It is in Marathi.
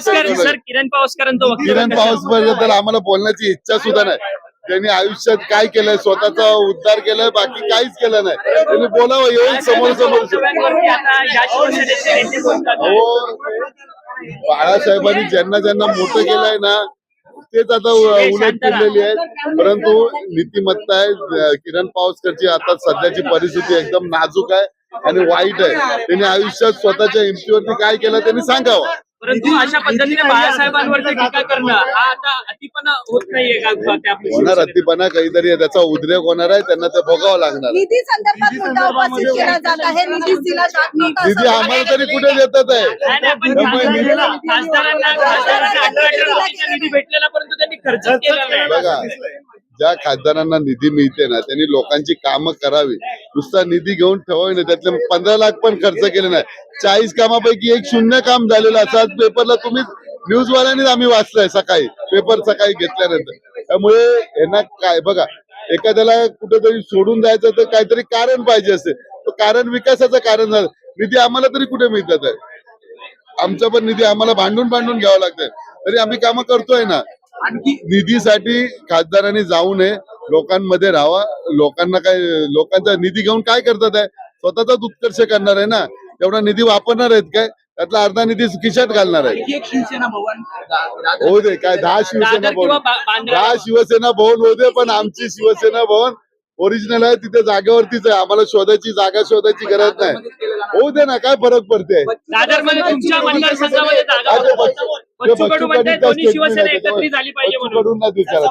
सर किरण पावसकरांचं वक्तव्य किरण पावसबद्दल आम्हाला बोलण्याची इच्छा सुद्धा नाही. त्यांनी आयुष्यात काय केलंय, स्वतःचा उद्धार केलाय, बाकी काहीच केलं नाही. त्यांनी बोलावं येऊन समोर समोर. हो, बाळासाहेबांनी ज्यांना ज्यांना मोठं केलंय ना तेच आता उलट फिरलेली आहेत. परंतु नीतिमत्ता आहे किरण पावसकरची. आता सध्याची परिस्थिती एकदम नाजूक आहे आणि वाईट आहे. त्यांनी आयुष्यात स्वतःच्या हिमतीवरती काय केलं त्यांनी सांगावं. परंतु अशा पद्धतीने बाळासाहेबांवरती टीका करणं हा आता अतिपणा होत नाहीये का? होणार अतिपणा काहीतरी त्याचा उद्रेक होणार आहे, त्यांना ते भोगावं लागणार. निधी संदर्भात मुद्दा उपस्थित केला जात आहे. निधी दिला जात नव्हता निधी आम्हाला तरी कुठे देतात आहे. निधी भेटलेला परंतु त्यांनी खर्च केला नाही. बघा, ज्या खासदारांना निधी मिळते ना त्यांनी लोकांची कामं करावी. नुसता निधी घेऊन ठेवावी नाही. त्यातले 15 लाख पण खर्च केले नाही. 40 कामापैकी एक शून्य काम झालेलं असं आज पेपरला तुम्ही न्यूजवाल्यांनीच आम्ही वाचलंय सकाळी, पेपर सकाळी घेतल्यानंतर. त्यामुळे यांना काय बघा, एखाद्याला कुठेतरी सोडून जायचं तर काहीतरी कारण पाहिजे असते. तो कारण विकासाचं कारण झालं. निधी आम्हाला तरी कुठे मिळतात आहे. आमचा पण निधी आम्हाला भांडून भांडून घ्यावा लागतंय, तरी आम्ही कामं करतोय ना. निधीसाठी खासदारांनी जाऊ नये, लोकांमध्ये राहावा. लोकांना काय, लोकांचा निधी घेऊन काय करतात आहे, स्वतःचाच उत्कर्ष करणार आहे ना. एवढा निधी वापरणार आहेत काय? त्यातला अर्धा निधी खिशात घालणार आहे. होऊ दे, काय 10 शिवसेना भवन, 10 शिवसेना भवन होऊ दे, पण आमची शिवसेना भवन ओरिजिनल आहे, तिथे जागेवरतीच आहे. आम्हाला शोधायची जागा शोधायची गरज नाही. होऊ दे ना, काय फरक पडते. तुमच्या मतदारसंघामध्ये जागा बच्चू कडू म्हणताय दोन्ही शिवसेना एकत्रित झाली पाहिजे म्हणून. विचारा